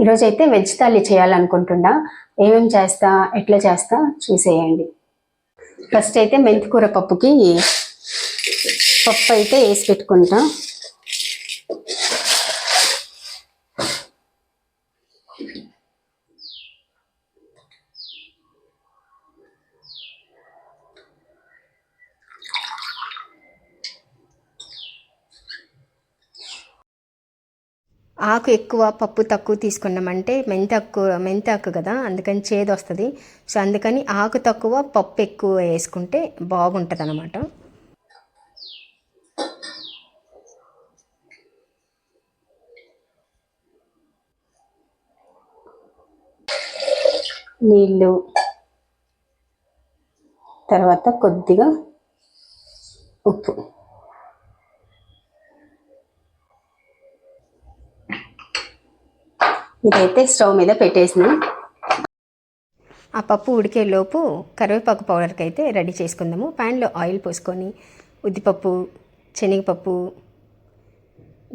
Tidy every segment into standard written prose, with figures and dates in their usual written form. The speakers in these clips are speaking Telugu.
ఈరోజు అయితే వెజ్ థాలీ చేయాలనుకుంటున్నా. ఏమేమి చేస్తా, ఎట్లా చేస్తా చూసేయండి. ఫస్ట్ అయితే మెంతికూర పప్పుకి పప్పు అయితే వేసి పెట్టుకుంటా. ఆకు ఎక్కువ పప్పు తక్కువ తీసుకున్నామంటే మెంతాకు కదా, అందుకని చేదు వస్తుంది. సో అందుకని ఆకు తక్కువ పప్పు ఎక్కువ వేసుకుంటే బాగుంటుంది అన్నమాట. నీళ్ళు, తర్వాత కొద్దిగా ఉప్పు. ఇదైతే స్టవ్ మీద పెట్టేసిన. ఆ పప్పు ఉడికేలోపు కరివేపాకు పౌడర్కి అయితే రెడీ చేసుకుందాము. ప్యాన్లో ఆయిల్ పోసుకొని ఉద్దిపప్పు, శనగపప్పు,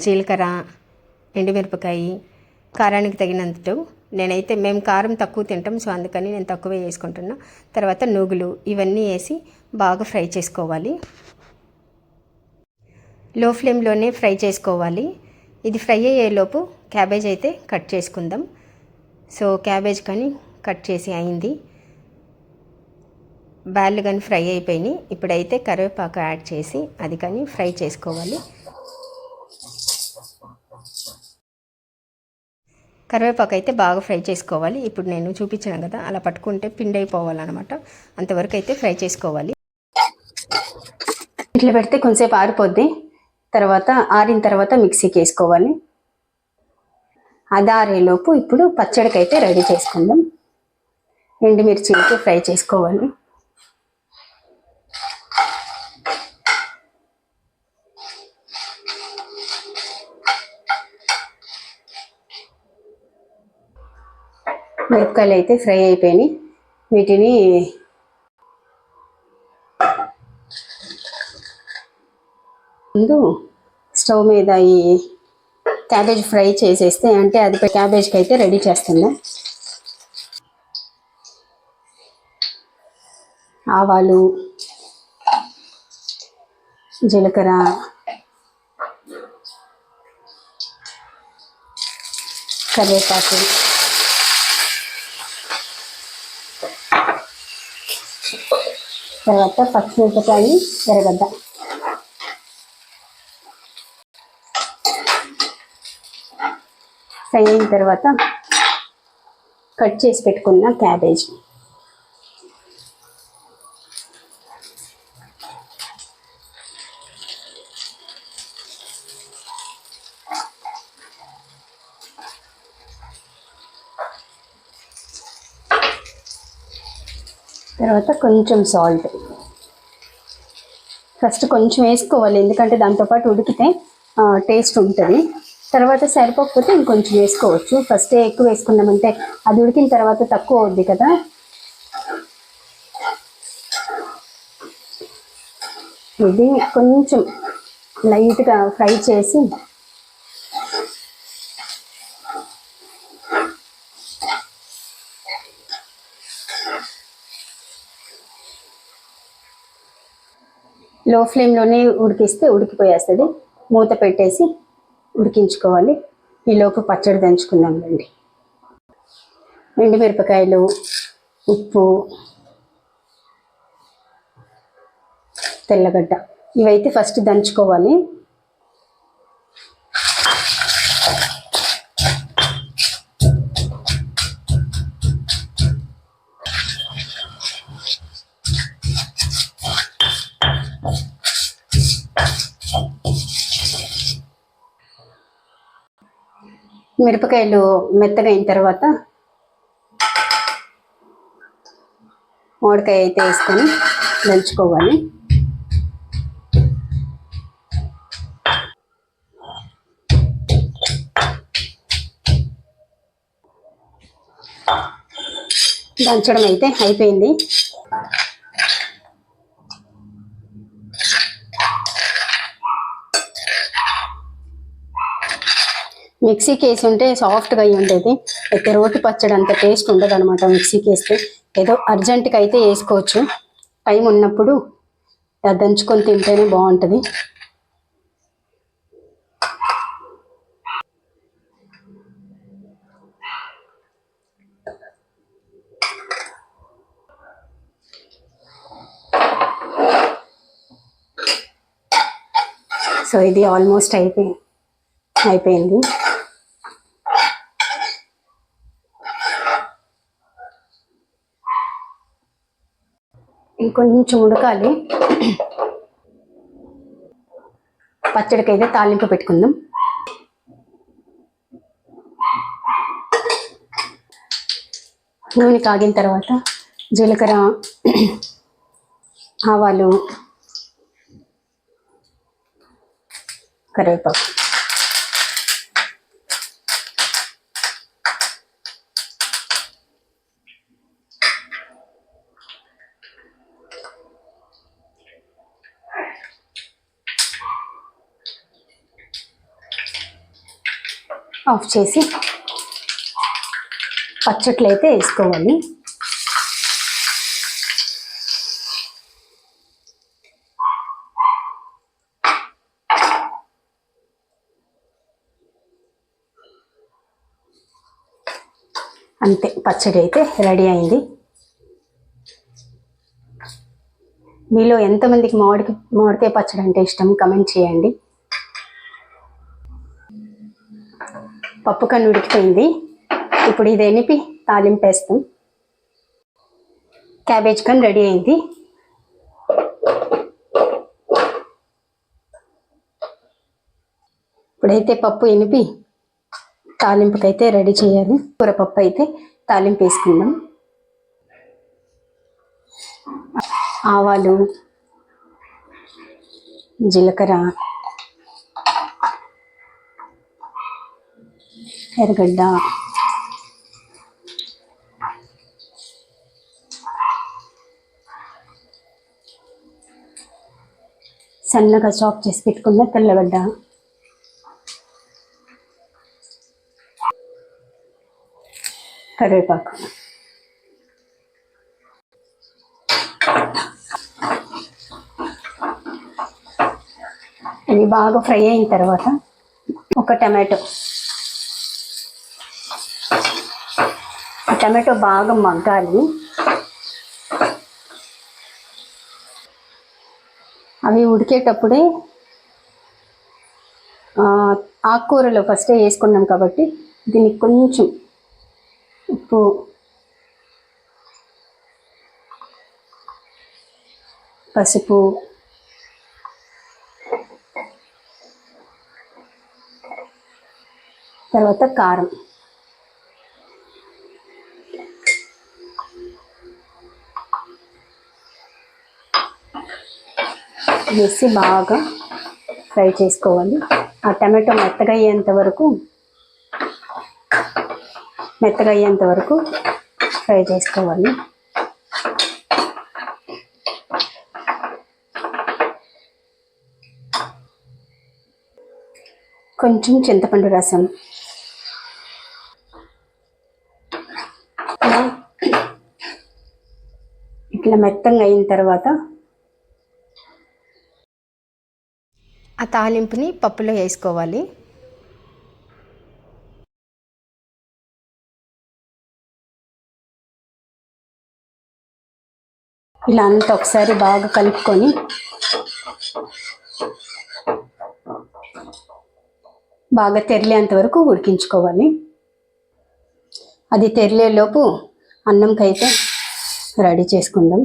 జీలకర్ర, ఎండుమిరపకాయ, కారానికి తగినంత. మేము కారం తక్కువ తింటాం, సో అందుకని నేను తక్కువే వేసుకుంటున్నా. తర్వాత నూగులు ఇవన్నీ వేసి బాగా ఫ్రై చేసుకోవాలి. లో ఫ్లేమ్లోనే ఫ్రై చేసుకోవాలి. ఇది ఫ్రై అయ్యేలోపు క్యాబేజ్ అయితే కట్ చేసుకుందాం. సో క్యాబేజ్ కానీ కట్ చేసి అయింది. బ్యాళ్ళు కానీ ఫ్రై అయిపోయినాయి. ఇప్పుడైతే కరివేపాకు యాడ్ చేసి అది కానీ ఫ్రై చేసుకోవాలి. కరివేపాకు అయితే బాగా ఫ్రై చేసుకోవాలి. ఇప్పుడు నేను చూపించాను కదా, అలా పట్టుకుంటే పిండి అయిపోవాలన్నమాట. అంతవరకు అయితే ఫ్రై చేసుకోవాలి. ఇట్లా పెడితే కొంచెంసేపు ఆరిపోద్ది. తర్వాత ఆరిన తర్వాత మిక్సీకి వేసుకోవాలి. అది ఆరేలోపు ఇప్పుడు పచ్చడికి అయితే రెడీ చేసుకుందాం. ఎండుమిర్చి అయితే ఫ్రై చేసుకోవాలి. మిరపకాయలు అయితే ఫ్రై అయిపోయినాయి. వీటిని ముందు స్టవ్ మీద ఈ క్యాబేజ్ ఫ్రై చేసేస్తే, అంటే అది క్యాబేజ్కి అయితే రెడీ చేస్తుందా. ఆవాలు, జీలకర్ర, కరివేపాకు, తర్వాత పచ్చిమిరపకాయ, ఎర్రగడ్డ. ఫ్రై అయిన తర్వాత కట్ చేసి పెట్టుకున్న క్యాబేజ్, తర్వాత కొంచెం సాల్ట్. ఫస్ట్ కొంచెం వేసుకోవాలి, ఎందుకంటే దాంతోపాటు ఉడికితే టేస్ట్ ఉంటుంది. తర్వాత సరిపోకపోతే ఇంకొంచెం వేసుకోవచ్చు. ఫస్టే ఎక్కువ వేసుకున్నామంటే అది ఉడికిన తర్వాత తక్కువ అవుద్ది కదా. ఇది కొంచెం లైట్గా ఫ్రై చేసి లో ఫ్లేమ్లోనే ఉడికిస్తే ఉడికిపోయేస్తుంది. మూత పెట్టేసి ఉడికించుకోవాలి. ఈలోపు పచ్చడి దంచుకుందాం రండి. ఎండుమిరపకాయలు, ఉప్పు, తెల్లగడ్డ ఇవైతే ఫస్ట్ దంచుకోవాలి. మిరపకాయలు మెత్తగా అయిన తర్వాత మామిడికాయ అయితే వేసుకొని దంచుకోవాలి. దంచడం అయితే అయిపోయింది. మిక్సీకి వేసి ఉంటే సాఫ్ట్గా అయ్యి ఉండేది. అయితే రోటి పచ్చడి అంత టేస్ట్ ఉండదు అనమాట మిక్సీకి వేస్తే. ఏదో అర్జెంటుగా అయితే వేసుకోవచ్చు, టైం ఉన్నప్పుడు దంచుకొని తింటేనే బాగుంటుంది. సో ఇది ఆల్మోస్ట్ అయిపోయింది. ఇంకొంచెం ఉడకాలి. పచ్చడికి అయితే తాలింపు పెట్టుకుందాం. నూనె కాగిన తర్వాత జీలకర్ర, ఆవాలు, కరివేపాకు, ఆఫ్ చేసి పచ్చట్లు అయితే వేసుకోవాలి. అంతే, పచ్చడి అయితే రెడీ అయింది. మీలో ఎంతమందికి మామిడికాయ పచ్చడి అంటే ఇష్టం కమెంట్ చేయండి. పప్పు కన్ను ఉడికిపోయింది. ఇప్పుడు ఇది ఎనిపి తాలింపు వేస్తాం. క్యాబేజ్ కన్ రెడీ అయింది. ఇప్పుడైతే పప్పు ఎనిపి తాలింపుకైతే రెడీ చేయాలి. కూరపప్పు అయితే తాలింపు వేసుకుందాం. ఆవాలు, జీలకర్ర, ఎర్రగడ్డ, సన్నగా చాప్ చేసి పెట్టుకున్న తెల్లగడ్డ, కరివేపాకు, ఇవి బాగా ఫ్రై అయిన తర్వాత ఒక టమాటో బాగా మగ్గాలి. అవి ఉడికేటప్పుడే ఆకుకూరలో ఫస్టే వేసుకున్నాం కాబట్టి దీనికి కొంచెం ఉప్పు, పసుపు, తర్వాత కారం వేసి బాగా ఫ్రై చేసుకోవాలి. ఆ టమాటో మెత్తగా అయ్యేంత వరకు ఫ్రై చేసుకోవాలి. కొంచెం చింతపండు రసం, ఇట్లా మెత్తంగా అయిన తర్వాత ఆ తాలింపుని పప్పులో వేసుకోవాలి. ఇలా అంతా ఒకసారి బాగా కలుపుకొని బాగా తెరిలేంత వరకు ఉడికించుకోవాలి. అది తెరిలేలోపు అన్నంకైతే రెడీ చేసుకుందాం.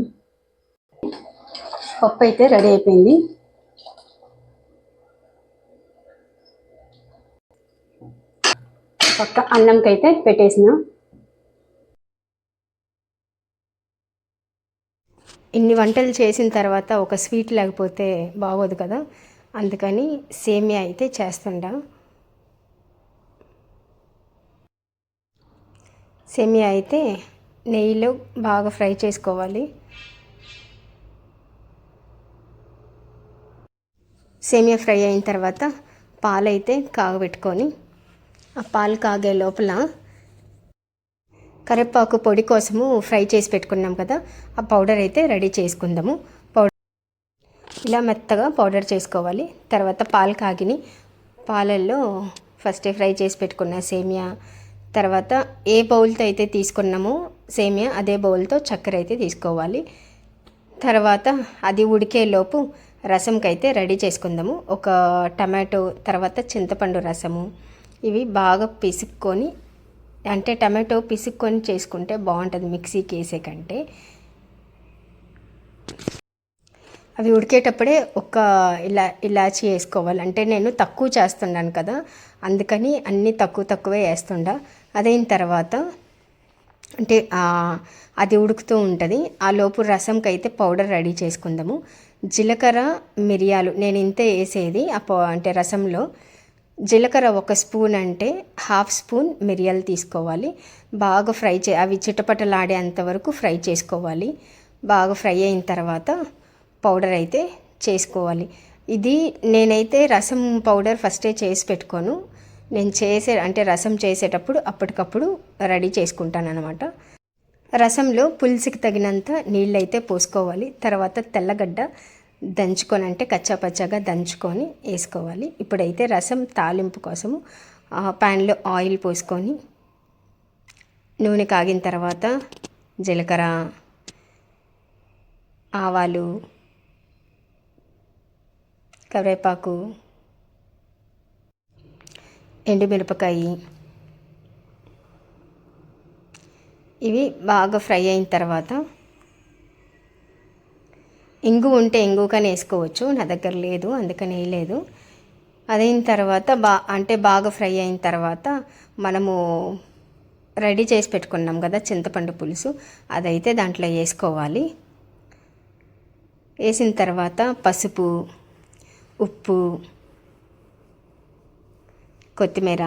పప్పు అయితే రెడీ అయిపోయింది. పక్క అన్నంకైతే పెట్టేసిన. ఇన్ని వంటలు చేసిన తర్వాత ఒక స్వీట్ లేకపోతే బాగోదు కదా, అందుకని సేమియా అయితే చేస్తుండా. సేమియా అయితే నెయ్యిలో బాగా ఫ్రై చేసుకోవాలి. సేమియా ఫ్రై అయిన తర్వాత పాలైతే కాగబెట్టుకొని ఆ పాలు కాగే లోపల కరివేపాకు పొడి కోసము ఫ్రై చేసి పెట్టుకున్నాం కదా, ఆ పౌడర్ అయితే రెడీ చేసుకుందాము. ఇలా మెత్తగా పౌడర్ చేసుకోవాలి. తర్వాత పాలు కాగిని పాలల్లో ఫస్ట్ ఫ్రై చేసి పెట్టుకున్న సేమియా, తర్వాత ఏ బౌల్తో అయితే తీసుకున్నామో సేమియా అదే బౌల్తో చక్కెర అయితే తీసుకోవాలి. తర్వాత అది ఉడికేలోపు రసంకి అయితే రెడీ చేసుకుందాము. ఒక టమాటో, తర్వాత చింతపండు రసము, ఇవి బాగా పిసుక్కొని, అంటే టమాటో పిసుక్కొని చేసుకుంటే బాగుంటుంది మిక్సీకి వేసే కంటే. అవి ఉడికేటప్పుడే ఒక ఇలాచి వేసుకోవాలి. అంటే నేను తక్కువ చేస్తున్నాను కదా, అందుకని అన్నీ తక్కువే వేస్తుండా. అదైన తర్వాత అంటే అది ఉడుకుతూ ఉంటుంది. ఆ లోపు రసంకి అయితే పౌడర్ రెడీ చేసుకుందాము. జీలకర్ర, మిరియాలు నేను ఇంతే వేసేది. అంటే రసంలో జీలకర్ర 1 స్పూన్ అంటే 1/2 స్పూన్ మిరియాలు తీసుకోవాలి. బాగా అవి చిటపటలాడేంత వరకు ఫ్రై చేసుకోవాలి. బాగా ఫ్రై అయిన తర్వాత పౌడర్ అయితే చేసుకోవాలి. ఇది నేనైతే రసం పౌడర్ ఫస్టే చేసి పెట్టుకోను. నేను అంటే రసం చేసేటప్పుడు అప్పటికప్పుడు రెడీ చేసుకుంటాను అనమాట. రసంలో పులుసుకి తగినంత నీళ్ళు అయితే పోసుకోవాలి. తర్వాత తెల్లగడ్డ దంచుకొని, అంటే కచ్చాపచ్చాగా దంచుకొని వేసుకోవాలి. ఇప్పుడైతే రసం తాలింపు కోసము ప్యాన్లో ఆయిల్ పోసుకొని, నూనె కాగిన తర్వాత జీలకర్ర, ఆవాలు, కరివేపాకు, ఎండుమిరపకాయ, ఇవి బాగా ఫ్రై అయిన తర్వాత ఇంగు ఉంటే ఇంగు కానీ వేసుకోవచ్చు. నా దగ్గర లేదు, అందుకని వేయలేదు. అదైన తర్వాత బాగా ఫ్రై అయిన తర్వాత మనము రెడీ చేసి పెట్టుకున్నాం కదా చింతపండు పులుసు, అదైతే దాంట్లో వేసుకోవాలి. వేసిన తర్వాత పసుపు, ఉప్పు, కొత్తిమీర,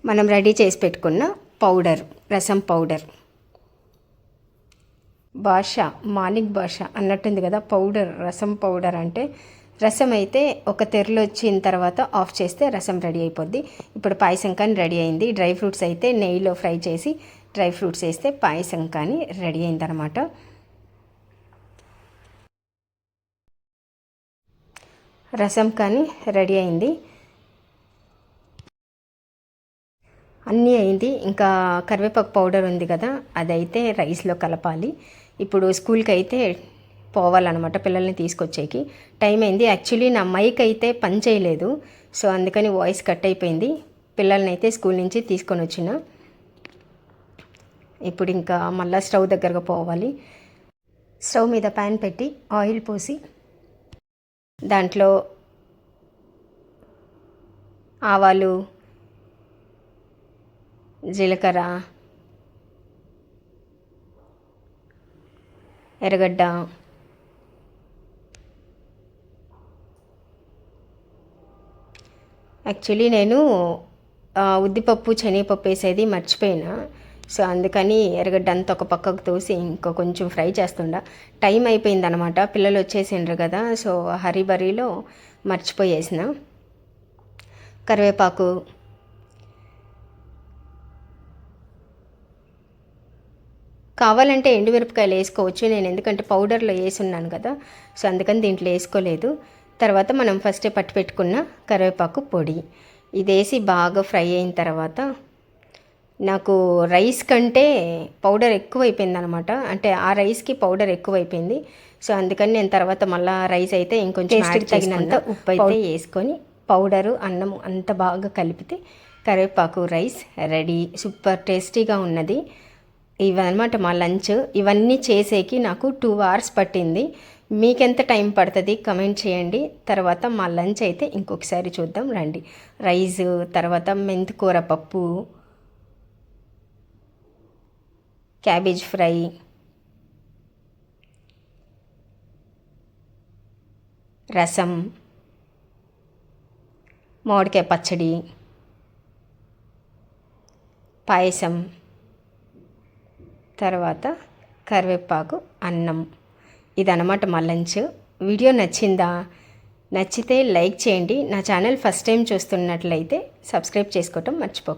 మనం రెడీ చేసి పెట్టుకున్న పౌడర్, రసం పౌడర్, మాలిక్ భాష అన్నట్టుంది కదా పౌడర్, రసం పౌడర్ అంటే. రసం అయితే ఒక తెరలు వచ్చిన తర్వాత ఆఫ్ చేస్తే రసం రెడీ అయిపోద్ది. ఇప్పుడు పాయసం కానీ రెడీ అయింది. డ్రై ఫ్రూట్స్ అయితే నెయ్యిలో ఫ్రై చేసి డ్రై ఫ్రూట్స్ వేస్తే పాయసం కానీ రెడీ అయిందనమాట. రసం కానీ రెడీ అయింది, అన్నీ అయింది. ఇంకా కరివేపాకు పౌడర్ ఉంది కదా, అదైతే రైస్లో కలపాలి. ఇప్పుడు స్కూల్కి అయితే పోవాలన్నమాట, పిల్లల్ని తీసుకొచ్చేకి టైం అయింది. యాక్చువల్లీ నా మైక్ అయితే పని చేయలేదు, సో అందుకని వాయిస్ కట్ అయిపోయింది. పిల్లల్ని అయితే స్కూల్ నుంచి తీసుకొని వచ్చిన. ఇప్పుడు ఇంకా మళ్ళీ స్టవ్ దగ్గరకు పోవాలి. స్టవ్ మీద ప్యాన్ పెట్టి ఆయిల్ పోసి దాంట్లో ఆవాలు, జీలకర్ర, ఎర్రగడ్డ, యాక్చువల్లీ నేను ఉద్దిపప్పు, శనగపప్పు వేసేది మర్చిపోయినా. సో అందుకని ఎర్రగడ్డ అంతా ఒక పక్కకు తోసి ఇంకో కొంచెం ఫ్రై చేస్తుండా. టైం అయిపోయిందనమాట, పిల్లలు వచ్చేసిండ్రు కదా, సో హరీబరీలో మర్చిపోయేసిన. కరివేపాకు, కావాలంటే ఎండుమిరపకాయలు వేసుకోవచ్చు. నేను ఎందుకంటే పౌడర్లో వేసున్నాను కదా, సో అందుకని దీంట్లో వేసుకోలేదు. తర్వాత మనం ఫస్టే పట్టి పెట్టుకున్న కరివేపాకు పొడి ఇది వేసి బాగా ఫ్రై అయిన తర్వాత, నాకు రైస్ కంటే పౌడర్ ఎక్కువైపోయింది అనమాట. అంటే ఆ రైస్కి పౌడర్ ఎక్కువైపోయింది. సో అందుకని నేను తర్వాత మళ్ళీ రైస్ అయితే ఇంకొంచెం తగినంత ఉప్పు అయితే వేసుకొని పౌడరు, అన్నం అంత బాగా కలిపితే కరివేపాకు రైస్ రెడీ. సూపర్ టేస్టీగా ఉన్నది. ఇవన్నమాట మా లంచ్. ఇవన్నీ చేసేకి నాకు 2 hours పట్టింది. మీకెంత టైం పడుతుంది కమెంట్ చేయండి. తర్వాత మా లంచ్ అయితే ఇంకొకసారి చూద్దాం రండి. రైస్, తర్వాత మెంతికూర పప్పు, క్యాబేజ్ ఫ్రై, రసం, మామిడికాయ పచ్చడి, పాయసం, తర్వాత కరివేపాకు అన్నం. ఇదన్నమాట మా లంచ్. వీడియో నచ్చిందా? నచ్చితే లైక్ చేయండి. నా ఛానల్ ఫస్ట్ టైం చూస్తున్నట్లయితే సబ్స్క్రైబ్ చేసుకోవటం మర్చిపోకండి.